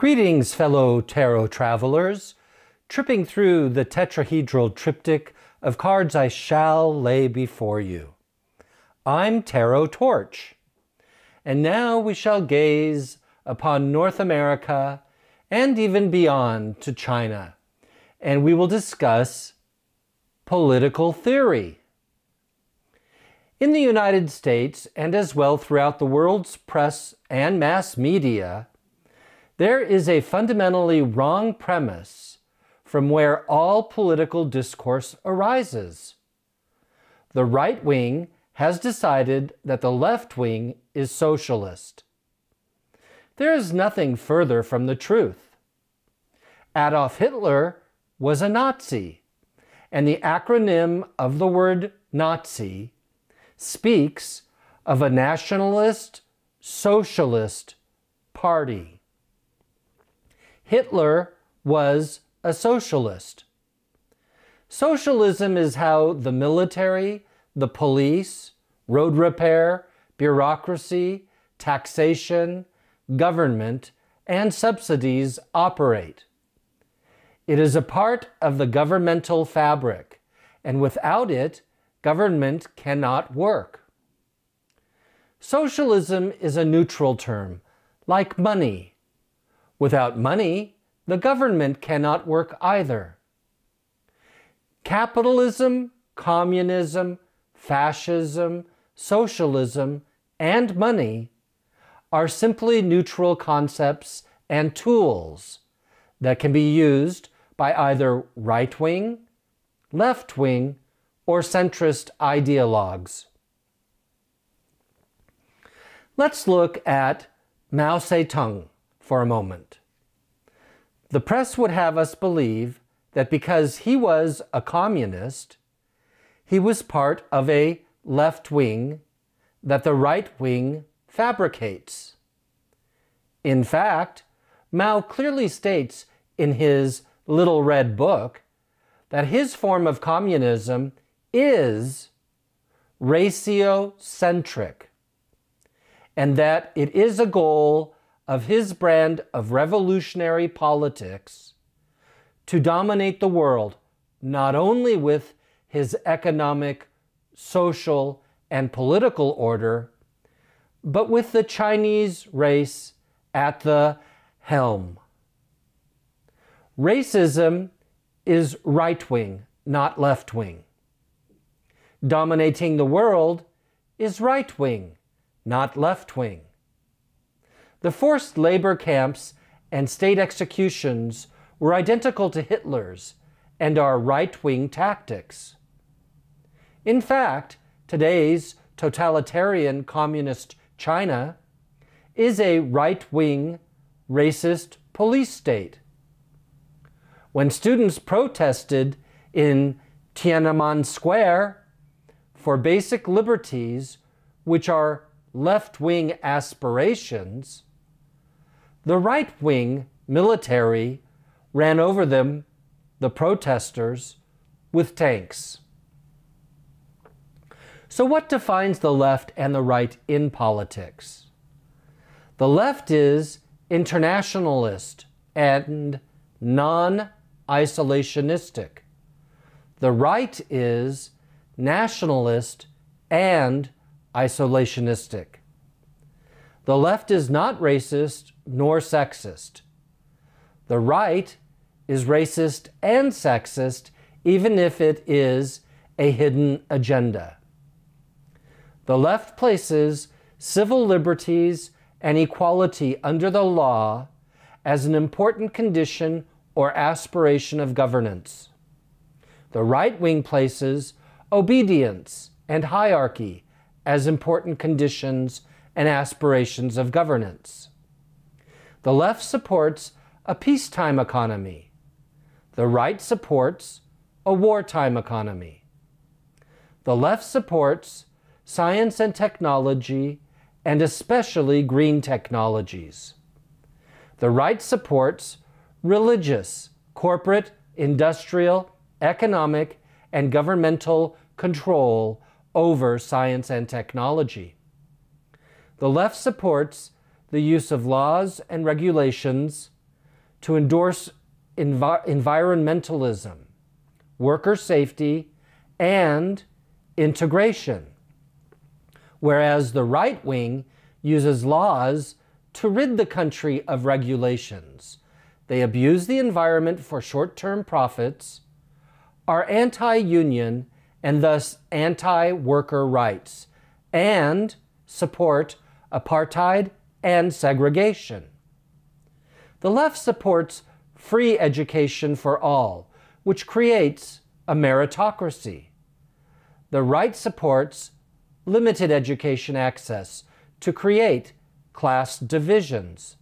Greetings, fellow tarot travelers, tripping through the tetrahedral triptych of cards I shall lay before you. I'm Tarot Torch, and now we shall gaze upon North America and even beyond to China, and we will discuss political theory. In the United States, and as well throughout the world's press and mass media, there is a fundamentally wrong premise from where all political discourse arises. The right wing has decided that the left wing is socialist. There is nothing further from the truth. Adolf Hitler was a Nazi, and the acronym of the word Nazi speaks of a nationalist, socialist party. Hitler was a socialist. Socialism is how the military, the police, road repair, bureaucracy, taxation, government, and subsidies operate. It is a part of the governmental fabric, and without it, government cannot work. Socialism is a neutral term, like money. Without money, the government cannot work either. Capitalism, communism, fascism, socialism, and money are simply neutral concepts and tools that can be used by either right-wing, left-wing, or centrist ideologues. Let's look at Mao Zedong for a moment. The press would have us believe that because he was a communist, he was part of a left wing that the right wing fabricates. In fact, Mao clearly states in his Little Red Book that his form of communism is ratiocentric, and that it is a goal of his brand of revolutionary politics to dominate the world, not only with his economic, social, and political order, but with the Chinese race at the helm. Racism is right-wing, not left-wing. Dominating the world is right-wing, not left-wing. The forced labor camps and state executions were identical to Hitler's and are right-wing tactics. In fact, today's totalitarian communist China is a right-wing racist police state. When students protested in Tiananmen Square for basic liberties, which are left-wing aspirations, the right-wing military ran over them, the protesters, with tanks. So what defines the left and the right in politics? The left is internationalist and non-isolationistic. The right is nationalist and isolationistic. The left is not racist nor sexist. The right is racist and sexist, even if it is a hidden agenda. The left places civil liberties and equality under the law as an important condition or aspiration of governance. The right wing places obedience and hierarchy as important conditions and aspirations of governance. The left supports a peacetime economy. The right supports a wartime economy. The left supports science and technology, and especially green technologies. The right supports religious, corporate, industrial, economic, and governmental control over science and technology. The left supports the use of laws and regulations to endorse environmentalism, worker safety, and integration, whereas the right wing uses laws to rid the country of regulations. They abuse the environment for short-term profits, are anti-union and thus anti-worker rights, and support apartheid and segregation. The left supports free education for all, which creates a meritocracy. The right supports limited education access to create class divisions.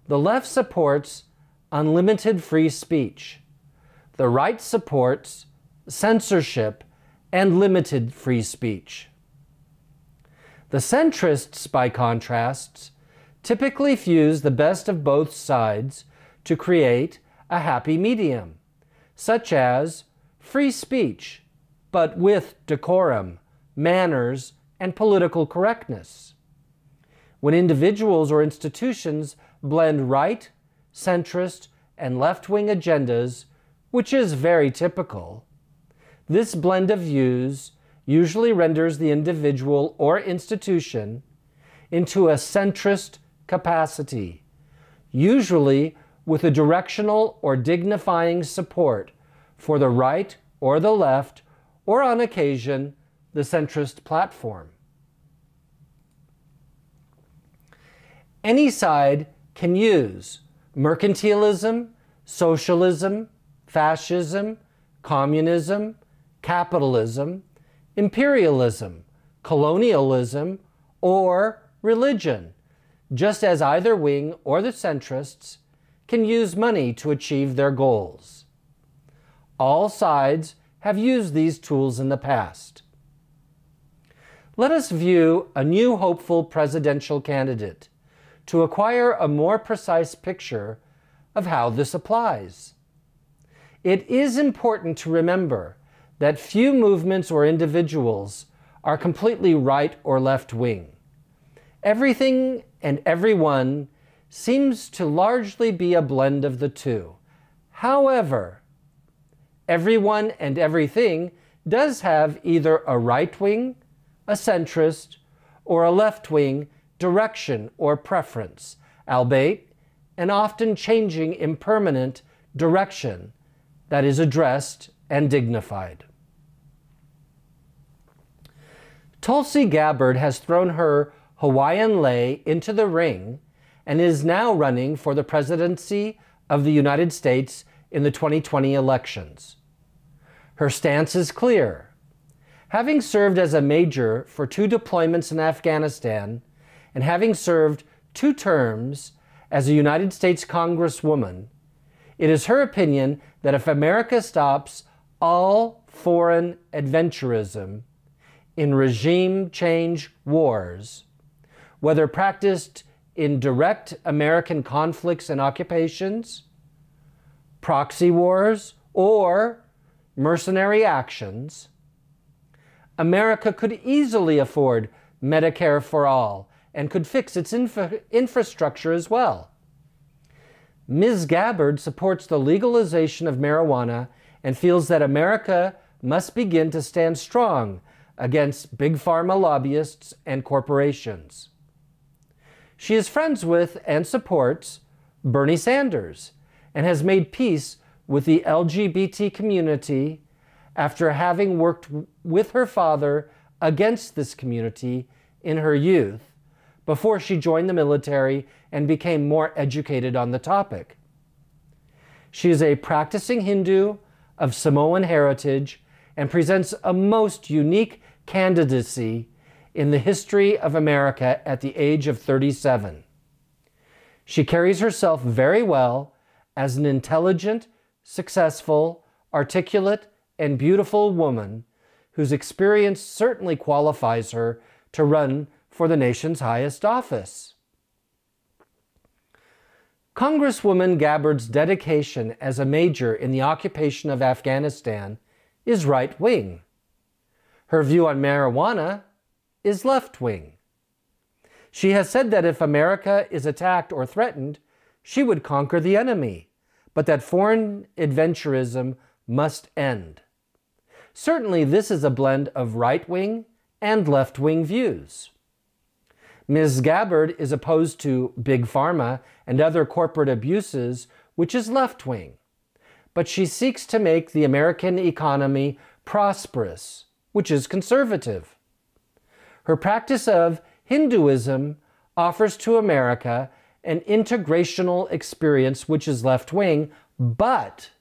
The left supports unlimited free speech. The right supports censorship and limited free speech. The centrists, by contrast, typically fuse the best of both sides to create a happy medium, such as free speech, but with decorum, manners, and political correctness. When individuals or institutions blend right, centrist, and left-wing agendas, which is very typical, this blend of views usually renders the individual or institution into a centrist capacity, usually with a directional or dignifying support for the right or the left, or on occasion, the centrist platform. Any side can use mercantilism, socialism, fascism, communism, capitalism, imperialism, colonialism, or religion, just as either wing or the centrists can use money to achieve their goals. All sides have used these tools in the past. Let us view a new hopeful presidential candidate to acquire a more precise picture of how this applies. It is important to remember that few movements or individuals are completely right or left wing. Everything and everyone seems to largely be a blend of the two. However, everyone and everything does have either a right wing, a centrist, or a left wing direction or preference, albeit an often changing impermanent direction that is addressed and dignified. Tulsi Gabbard has thrown her Hawaiian lei into the ring and is now running for the presidency of the United States in the 2020 elections. Her stance is clear. Having served as a major for 2 deployments in Afghanistan and having served 2 terms as a United States Congresswoman, it is her opinion that if America stops all foreign adventurism in regime change wars, whether practiced in direct American conflicts and occupations, proxy wars, or mercenary actions, America could easily afford Medicare for all and could fix its infrastructure as well. Ms. Gabbard supports the legalization of marijuana and feels that America must begin to stand strong against big pharma lobbyists and corporations. She is friends with and supports Bernie Sanders and has made peace with the LGBT community after having worked with her father against this community in her youth before she joined the military and became more educated on the topic. She is a practicing Hindu of Samoan heritage and presents a most unique candidacy in the history of America at the age of 37. She carries herself very well as an intelligent, successful, articulate, and beautiful woman whose experience certainly qualifies her to run for the nation's highest office. Congresswoman Gabbard's dedication as a major in the occupation of Afghanistan is right-wing. Her view on marijuana is left-wing. She has said that if America is attacked or threatened, she would conquer the enemy, but that foreign adventurism must end. Certainly, this is a blend of right-wing and left-wing views. Ms. Gabbard is opposed to Big Pharma and other corporate abuses, which is left-wing, but she seeks to make the American economy prosperous, which is conservative. Her practice of Hinduism offers to America an integrational experience, which is left-wing, but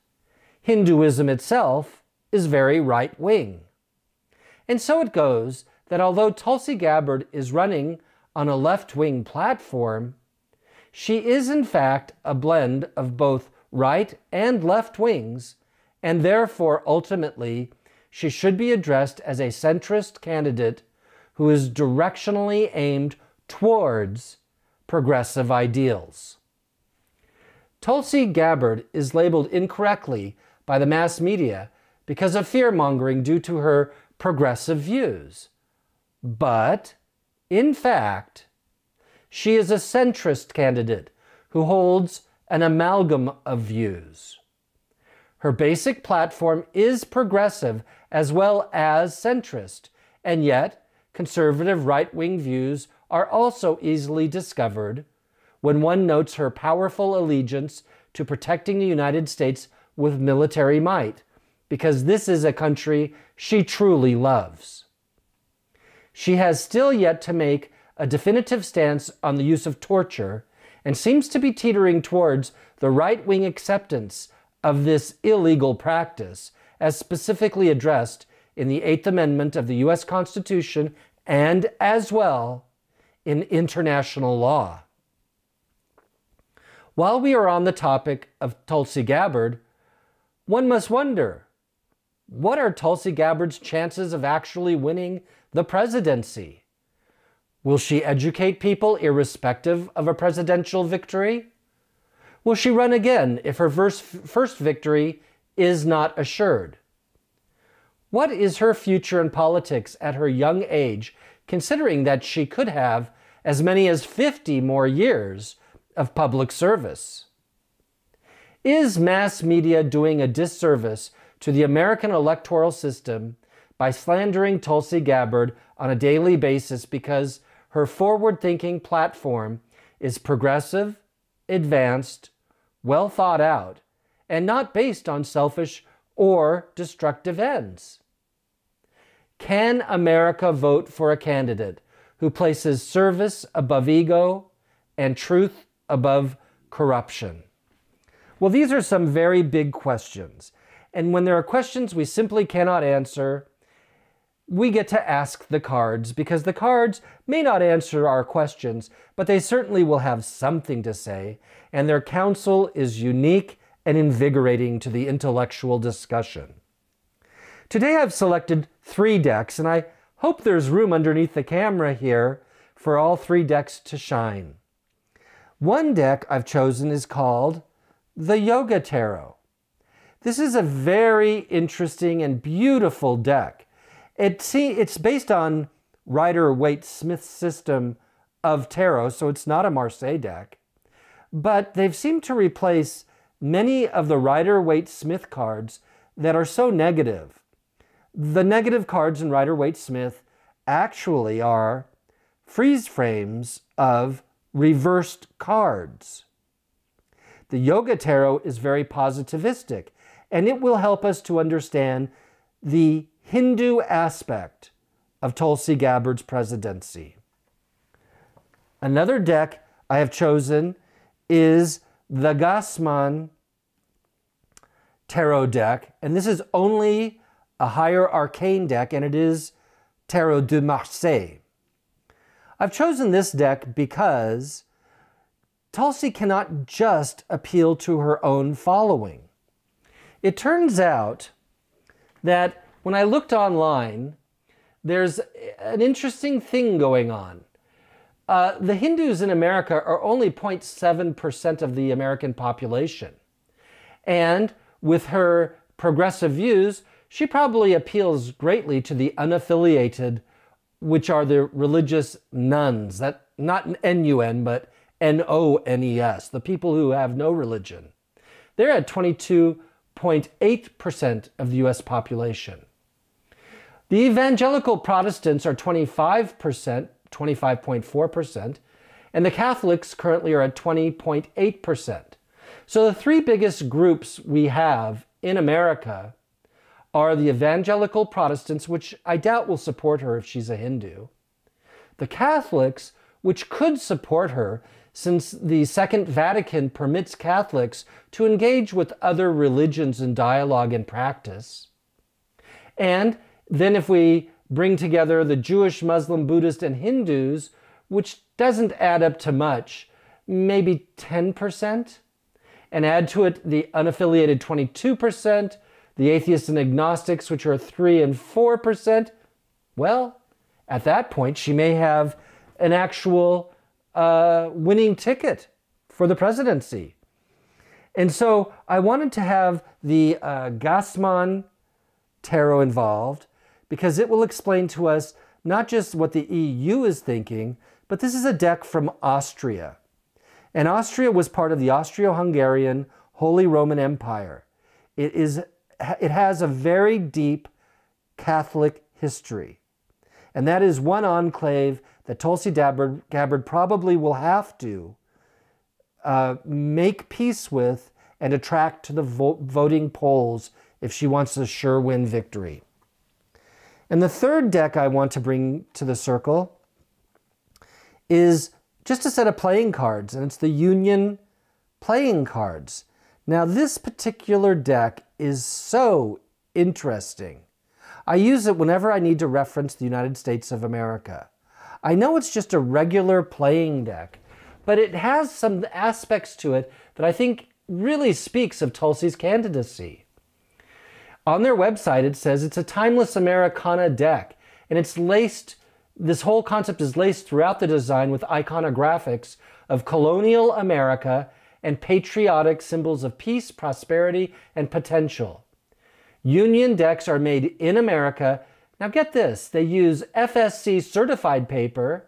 Hinduism itself is very right-wing. And so it goes that although Tulsi Gabbard is running on a left-wing platform, she is in fact a blend of both right and left wings, and therefore ultimately she should be addressed as a centrist candidate who is directionally aimed towards progressive ideals. Tulsi Gabbard is labeled incorrectly by the mass media because of fear-mongering due to her progressive views. But, in fact, she is a centrist candidate who holds an amalgam of views. Her basic platform is progressive as well as centrist, and yet conservative right-wing views are also easily discovered when one notes her powerful allegiance to protecting the United States with military might, because this is a country she truly loves. She has still yet to make a definitive stance on the use of torture and seems to be teetering towards the right-wing acceptance of this illegal practice as specifically addressed in the Eighth Amendment of the U.S. Constitution and as well in international law. While we are on the topic of Tulsi Gabbard, one must wonder, what are Tulsi Gabbard's chances of actually winning the presidency? Will she educate people irrespective of a presidential victory? Will she run again if her first victory is not assured? What is her future in politics at her young age, considering that she could have as many as 50 more years of public service? Is mass media doing a disservice to the American electoral system by slandering Tulsi Gabbard on a daily basis because her forward-thinking platform is progressive, advanced, well thought out, and not based on selfish or destructive ends? Can America vote for a candidate who places service above ego and truth above corruption? Well, these are some very big questions. And when there are questions we simply cannot answer, we get to ask the cards, because the cards may not answer our questions, but they certainly will have something to say, and their counsel is unique and invigorating to the intellectual discussion. Today I've selected 3 decks, and I hope there's room underneath the camera here for all 3 decks to shine. One deck I've chosen is called the Yoga Tarot. This is a very interesting and beautiful deck. It's based on Rider-Waite-Smith's system of tarot, so it's not a Marseille deck. But they've seemed to replace many of the Rider-Waite-Smith cards that are so negative. The negative cards in Rider-Waite-Smith actually are freeze frames of reversed cards. The Yoga Tarot is very positivistic, and it will help us to understand the Hindu aspect of Tulsi Gabbard's presidency. Another deck I have chosen is the Gassman Tarot deck, and this is only a higher arcane deck, and it is Tarot de Marseille. I've chosen this deck because Tulsi cannot just appeal to her own following. It turns out that when I looked online, there's an interesting thing going on. The Hindus in America are only 0.7% of the American population. And with her progressive views, she probably appeals greatly to the unaffiliated, which are the religious nuns. That, not N-U-N, but N-O-N-E-S, the people who have no religion. They're at 22.8% of the U.S. population. The evangelical Protestants are 25%, 25.4%, and the Catholics currently are at 20.8%. So the three biggest groups we have in America are the evangelical Protestants, which I doubt will support her if she's a Hindu, the Catholics, which could support her since the Second Vatican permits Catholics to engage with other religions in dialogue and practice, and then if we bring together the Jewish, Muslim, Buddhist, and Hindus, which doesn't add up to much, maybe 10%, and add to it the unaffiliated 22%, the atheists and agnostics, which are 3 and 4%, well, at that point, she may have an actual winning ticket for the presidency. And so I wanted to have the Gassmann tarot involved because it will explain to us not just what the EU is thinking, but this is a deck from Austria. And Austria was part of the Austro-Hungarian Holy Roman Empire. It has a very deep Catholic history. And that is one enclave that Tulsi Gabbard probably will have to make peace with and attract to the voting polls if she wants a sure win victory. And the third deck I want to bring to the circle is just a set of playing cards, and it's the Union playing cards. Now, this particular deck is so interesting. I use it whenever I need to reference the United States of America. I know it's just a regular playing deck, but it has some aspects to it that I think really speaks of Tulsi's candidacy. On their website, it says it's a timeless Americana deck, and it's laced, this whole concept is laced throughout the design with iconographics of colonial America and patriotic symbols of peace, prosperity, and potential. Union decks are made in America. Now get this, they use FSC certified paper,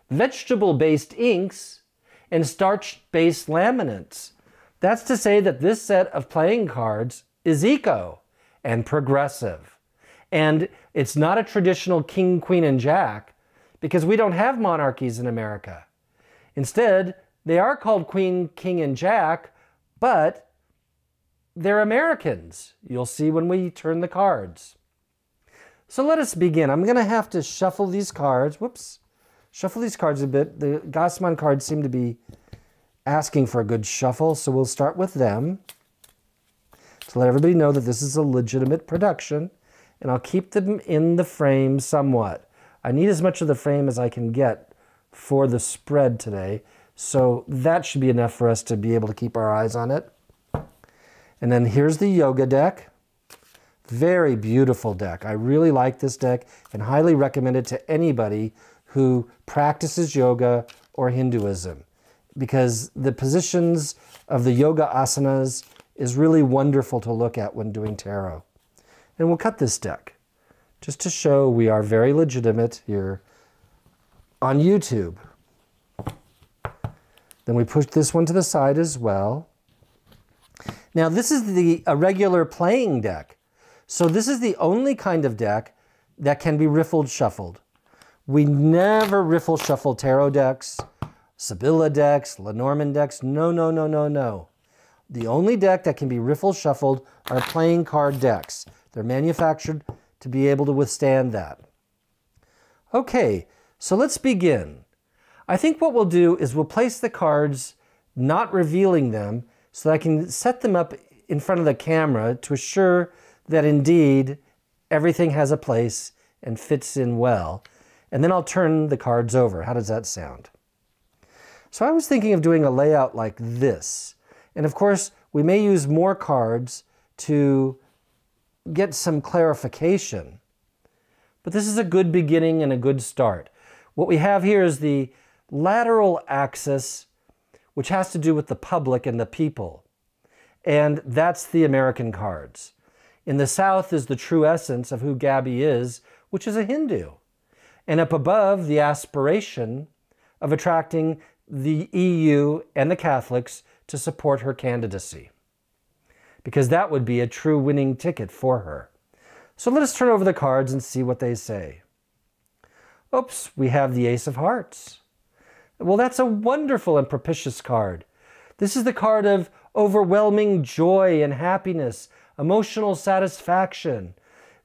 vegetable-based inks, and starch-based laminates. That's to say that this set of playing cards is eco and progressive. And it's not a traditional king, queen, and jack because we don't have monarchies in America. Instead, they are called queen, king, and jack, but they're Americans. You'll see when we turn the cards. So let us begin. I'm going to have to shuffle these cards. Whoops. Shuffle these cards a bit. The Gassmann cards seem to be asking for a good shuffle, so we'll start with them to let everybody know that this is a legitimate production, and I'll keep them in the frame somewhat. I need as much of the frame as I can get for the spread today, so that should be enough for us to be able to keep our eyes on it. And then here's the yoga deck. Very beautiful deck. I really like this deck and highly recommend it to anybody who practices yoga or Hinduism, because the positions of the yoga asanas is really wonderful to look at when doing tarot. And we'll cut this deck just to show we are very legitimate here on YouTube. Then we push this one to the side as well. Now this is a regular playing deck. So this is the only kind of deck that can be riffled shuffled. We never riffle shuffle tarot decks, Sibylla decks, Lenormand decks. No, no, no, no, no. The only deck that can be riffle shuffled are playing card decks. They're manufactured to be able to withstand that. Okay, so let's begin. I think what we'll do is we'll place the cards, not revealing them, so that I can set them up in front of the camera to assure that indeed everything has a place and fits in well. And then I'll turn the cards over. How does that sound? So I was thinking of doing a layout like this. And of course, we may use more cards to get some clarification. But this is a good beginning and a good start. What we have here is the lateral axis, which has to do with the public and the people. And that's the American cards. In the south is the true essence of who Gabby is, which is a Hindu. And up above, the aspiration of attracting the EU and the Catholics to support her candidacy, because that would be a true winning ticket for her. So let us turn over the cards and see what they say. Oops, we have the Ace of Hearts. Well, that's a wonderful and propitious card. This is the card of overwhelming joy and happiness, emotional satisfaction,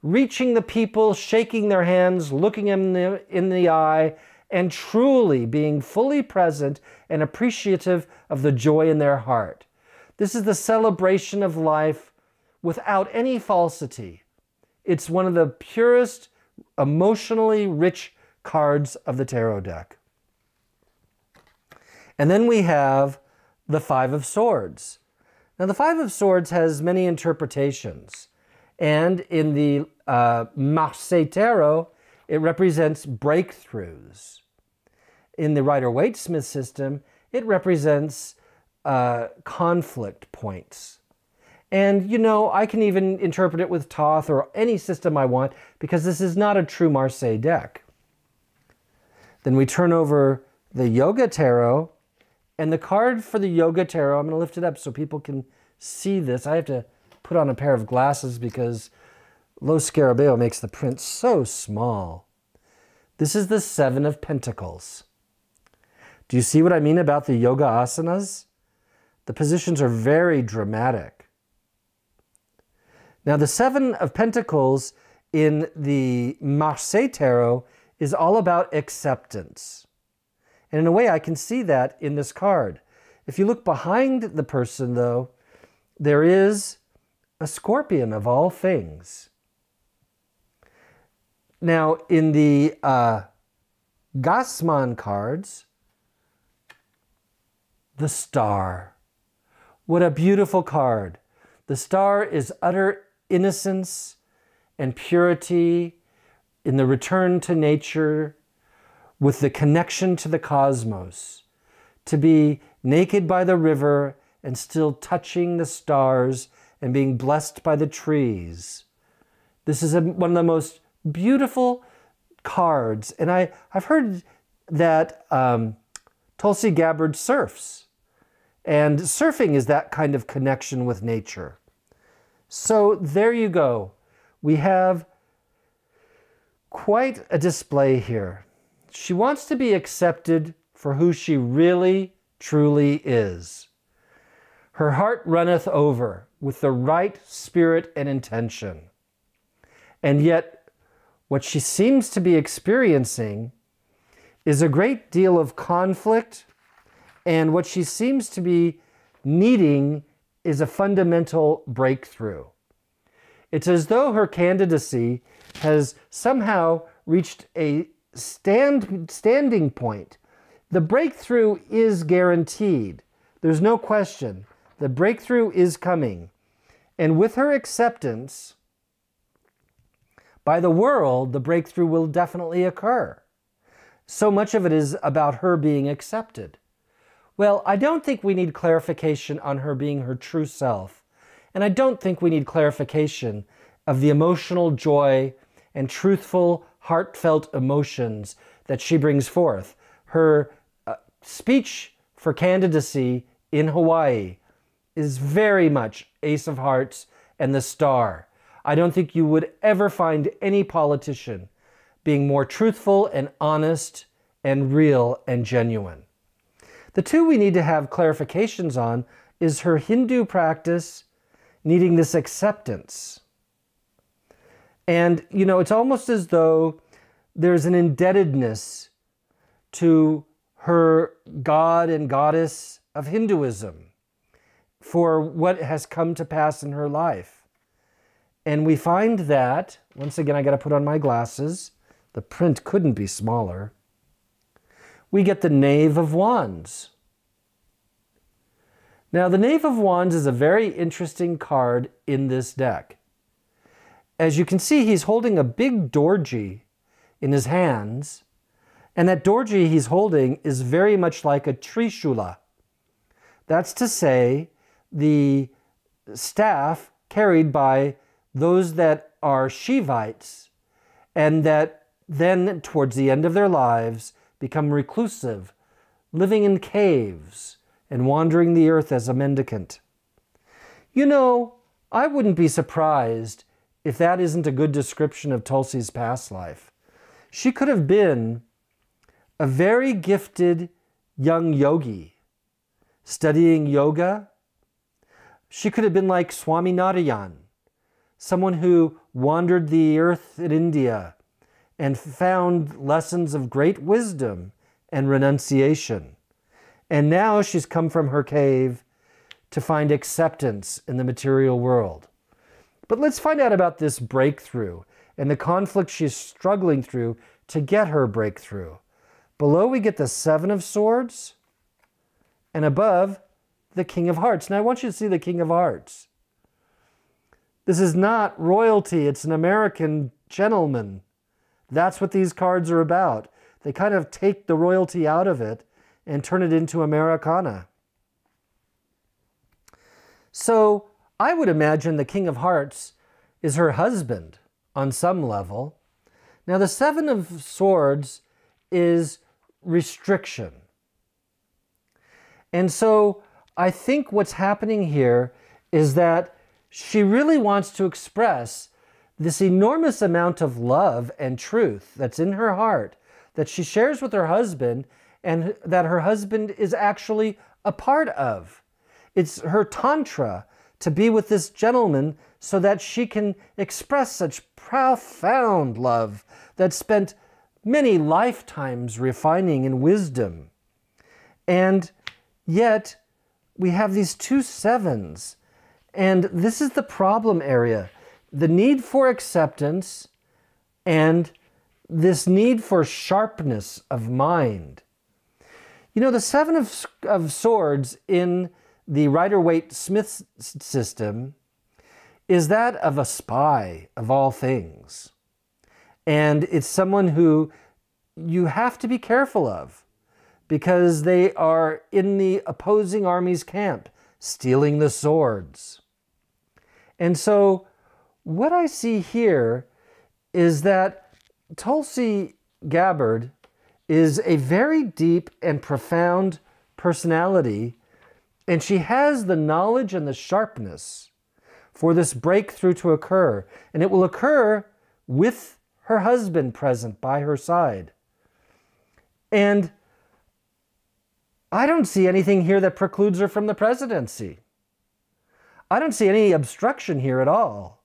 reaching the people, shaking their hands, looking them in the eye, and truly being fully present and appreciative of the joy in their heart. This is the celebration of life without any falsity. It's one of the purest, emotionally rich cards of the tarot deck. And then we have the Five of Swords. Now, the Five of Swords has many interpretations. And in the Marseille Tarot, it represents breakthroughs. In the Rider-Waite-Smith system, it represents conflict points. And, you know, I can even interpret it with Thoth or any system I want, because this is not a true Marseille deck. Then we turn over the Yoga Tarot, and the card for the Yoga Tarot, I'm going to lift it up so people can see this. I have to put on a pair of glasses because Lo Scarabeo makes the print so small. This is the Seven of Pentacles. Do you see what I mean about the yoga asanas? The positions are very dramatic. Now, the Seven of Pentacles in the Marseille Tarot is all about acceptance. And in a way, I can see that in this card. If you look behind the person, though, there is a scorpion of all things. Now, in the Gassman cards, the Star. What a beautiful card. The Star is utter innocence and purity in the return to nature, with the connection to the cosmos, to be naked by the river and still touching the stars and being blessed by the trees. This is one of the most beautiful cards. And I've heard that Tulsi Gabbard surfs. And surfing is that kind of connection with nature. So there you go. We have quite a display here. She wants to be accepted for who she really, truly is. Her heart runneth over with the right spirit and intention. And yet, what she seems to be experiencing is a great deal of conflict, and what she seems to be needing is a fundamental breakthrough. It's as though her candidacy has somehow reached a standing point. The breakthrough is guaranteed. There's no question. The breakthrough is coming. And with her acceptance by the world, the breakthrough will definitely occur. So much of it is about her being accepted. Well, I don't think we need clarification on her being her true self. And I don't think we need clarification of the emotional joy and truthful, heartfelt emotions that she brings forth. Her speech for candidacy in Hawaii is very much Ace of Hearts and the Star. I don't think you would ever find any politician being more truthful and honest and real and genuine. The two we need to have clarifications on is her Hindu practice needing this acceptance. And, you know, it's almost as though there's an indebtedness to her god and goddess of Hinduism for what has come to pass in her life. And we find that, once again, I got to put on my glasses. The print couldn't be smaller. We get the Knave of Wands. Now, the Knave of Wands is a very interesting card in this deck. As you can see, he's holding a big dorji in his hands, and that dorji he's holding is very much like a trishula. That's to say, the staff carried by those that are Shivites, and that then, towards the end of their lives, become reclusive, living in caves and wandering the earth as a mendicant. You know, I wouldn't be surprised if that isn't a good description of Tulsi's past life. She could have been a very gifted young yogi, studying yoga. She could have been like Swami Narayan, someone who wandered the earth in India and found lessons of great wisdom and renunciation. And now she's come from her cave to find acceptance in the material world. But let's find out about this breakthrough and the conflict she's struggling through to get her breakthrough. Below we get the Seven of Swords, and above the King of Hearts. Now I want you to see the King of Hearts. This is not royalty, it's an American gentleman. That's what these cards are about. They kind of take the royalty out of it and turn it into Americana. So I would imagine the King of Hearts is her husband on some level. Now the Seven of Swords is restriction. And so I think what's happening here is that she really wants to express this enormous amount of love and truth that's in her heart that she shares with her husband and that her husband is actually a part of. It's her tantra to be with this gentleman so that she can express such profound love that spent many lifetimes refining in wisdom. And yet we have these two sevens. And this is the problem area. The need for acceptance and this need for sharpness of mind. You know, the Seven of Swords in the Rider-Waite-Smith system is that of a spy of all things. And it's someone who you have to be careful of because they are in the opposing army's camp, stealing the swords. And so what I see here is that Tulsi Gabbard is a very deep and profound personality, and she has the knowledge and the sharpness for this breakthrough to occur. And it will occur with her husband present by her side. And I don't see anything here that precludes her from the presidency. I don't see any obstruction here at all.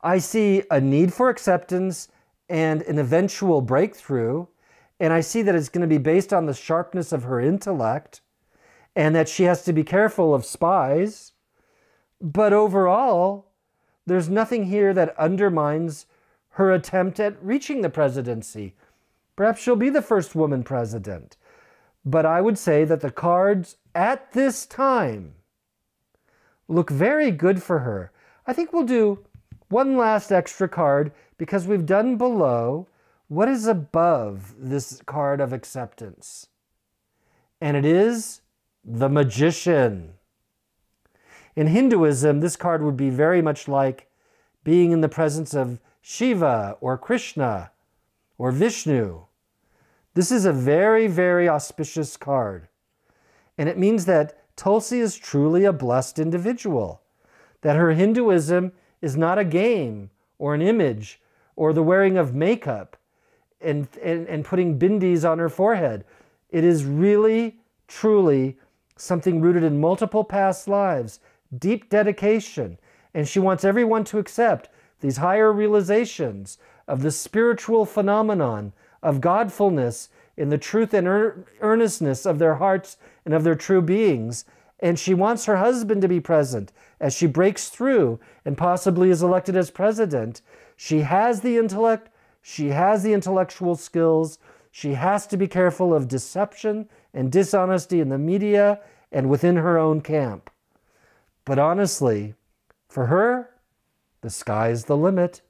I see a need for acceptance and an eventual breakthrough, and I see that it's going to be based on the sharpness of her intellect, and that she has to be careful of spies. But overall, there's nothing here that undermines her attempt at reaching the presidency. Perhaps she'll be the first woman president. But I would say that the cards at this time look very good for her. I think we'll do one last extra card because we've done below what is above this card of acceptance. And it is the Magician. In Hinduism, this card would be very much like being in the presence of Shiva or Krishna or Vishnu. This is a very, very auspicious card. And it means that Tulsi is truly a blessed individual, that her Hinduism is not a game or an image or the wearing of makeup and putting bindis on her forehead. It is really, truly something rooted in multiple past lives, deep dedication, and she wants everyone to accept these higher realizations of the spiritual phenomenon of Godfulness in the truth and earnestness of their hearts and of their true beings. And she wants her husband to be present as she breaks through and possibly is elected as president. She has the intellect, she has the intellectual skills, she has to be careful of deception and dishonesty in the media and within her own camp. But honestly, for her, the sky's the limit.